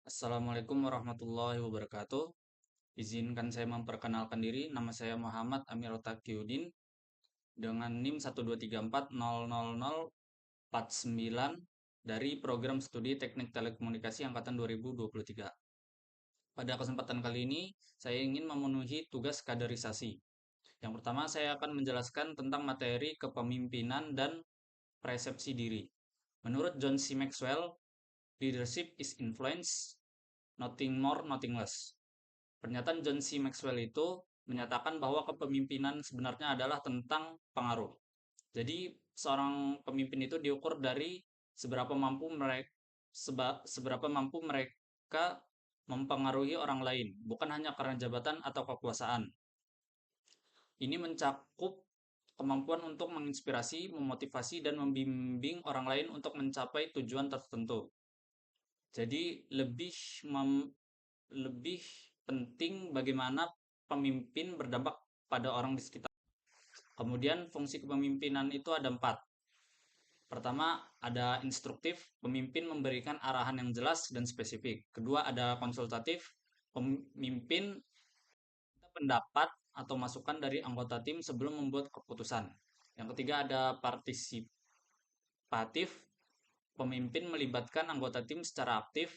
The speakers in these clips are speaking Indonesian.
Assalamualaikum warahmatullahi wabarakatuh. Izinkan saya memperkenalkan diri. Nama saya Muhammad Amir Taqiuddin dengan NIM 123400049 dari Program Studi Teknik Telekomunikasi Angkatan 2023. Pada kesempatan kali ini, saya ingin memenuhi tugas kaderisasi. Yang pertama, saya akan menjelaskan tentang materi kepemimpinan dan persepsi diri. Menurut John C. Maxwell, leadership is influence, nothing more, nothing less. Pernyataan John C. Maxwell itu menyatakan bahwa kepemimpinan sebenarnya adalah tentang pengaruh. Jadi, seorang pemimpin itu diukur dari seberapa mampu mereka mempengaruhi orang lain, bukan hanya karena jabatan atau kekuasaan. Ini mencakup kemampuan untuk menginspirasi, memotivasi, dan membimbing orang lain untuk mencapai tujuan tertentu. Jadi, lebih penting bagaimana pemimpin berdampak pada orang di sekitar. Kemudian fungsi kepemimpinan itu ada 4. Pertama, ada instruktif, pemimpin memberikan arahan yang jelas dan spesifik. Kedua, ada konsultatif, pemimpin minta pendapat atau masukan dari anggota tim sebelum membuat keputusan. Yang ketiga, ada partisipatif, pemimpin melibatkan anggota tim secara aktif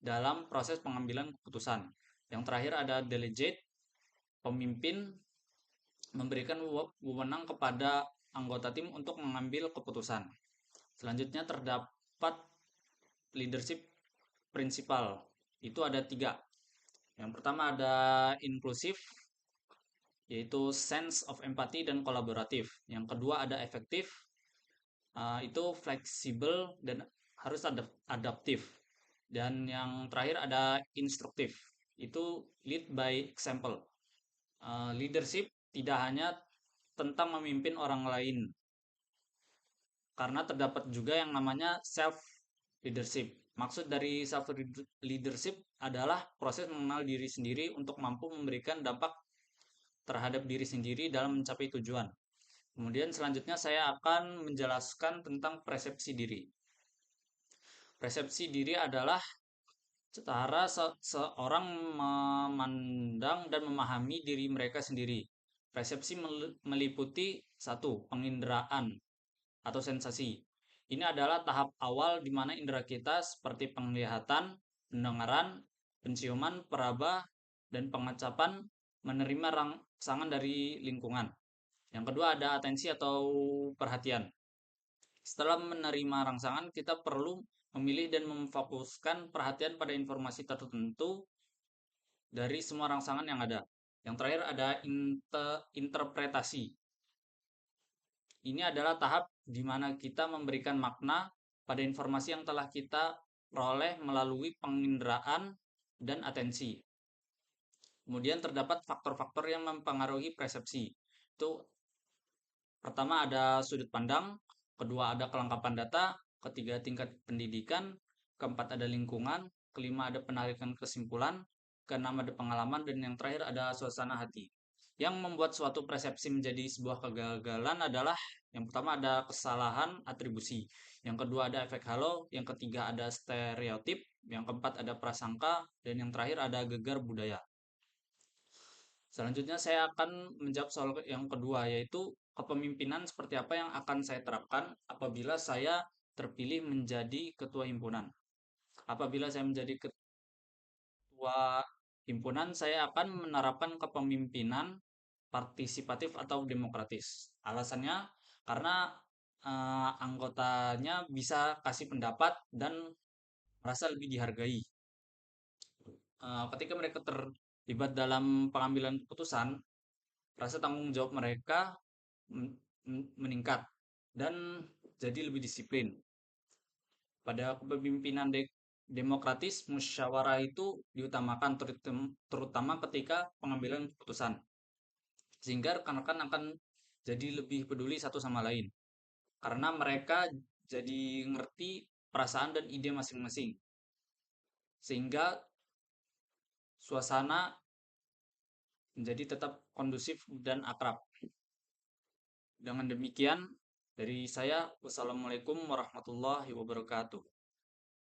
dalam proses pengambilan keputusan. Yang terakhir ada delegate, pemimpin memberikan wewenang kepada anggota tim untuk mengambil keputusan. Selanjutnya terdapat leadership prinsipal. Itu ada 3. Yang pertama ada inklusif, yaitu sense of empathy dan kolaboratif. Yang kedua ada efektif, itu fleksibel dan harus adaptif. Dan yang terakhir ada instruktif, itu lead by example. Leadership tidak hanya tentang memimpin orang lain, karena terdapat juga yang namanya self leadership. Maksud dari self leadership adalah proses mengenal diri sendiri untuk mampu memberikan dampak terhadap diri sendiri dalam mencapai tujuan. Kemudian selanjutnya saya akan menjelaskan tentang persepsi diri. Persepsi diri adalah cara seorang memandang dan memahami diri mereka sendiri. Persepsi meliputi 1. Penginderaan atau sensasi. Ini adalah tahap awal di mana indera kita seperti penglihatan, pendengaran, penciuman, peraba, dan pengecapan menerima rangsangan dari lingkungan. Yang kedua ada atensi atau perhatian. Setelah menerima rangsangan, kita perlu memilih dan memfokuskan perhatian pada informasi tertentu dari semua rangsangan yang ada. Yang terakhir ada interpretasi. Ini adalah tahap di mana kita memberikan makna pada informasi yang telah kita peroleh melalui penginderaan dan atensi. Kemudian terdapat faktor-faktor yang mempengaruhi persepsi. Itu pertama ada sudut pandang, kedua ada kelengkapan data, ketiga tingkat pendidikan, keempat ada lingkungan, kelima ada penarikan kesimpulan, keenam ada pengalaman, dan yang terakhir ada suasana hati. Yang membuat suatu persepsi menjadi sebuah kegagalan adalah yang pertama ada kesalahan atribusi, yang kedua ada efek halo, yang ketiga ada stereotip, yang keempat ada prasangka, dan yang terakhir ada gegar budaya. Selanjutnya saya akan menjawab soal yang kedua, yaitu kepemimpinan seperti apa yang akan saya terapkan apabila saya terpilih menjadi ketua himpunan. Apabila saya menjadi ketua himpunan, saya akan menerapkan kepemimpinan partisipatif atau demokratis. Alasannya karena anggotanya bisa kasih pendapat dan merasa lebih dihargai. Ketika mereka terlibat dalam pengambilan keputusan, rasa tanggung jawab mereka meningkat dan jadi lebih disiplin. Pada kepemimpinan demokratis, musyawarah itu diutamakan terutama ketika pengambilan keputusan. Sehingga rekan-rekan akan jadi lebih peduli satu sama lain. Karena mereka jadi ngerti perasaan dan ide masing-masing. Sehingga suasana menjadi tetap kondusif dan akrab. Dengan demikian, dari saya, wassalamualaikum warahmatullahi wabarakatuh.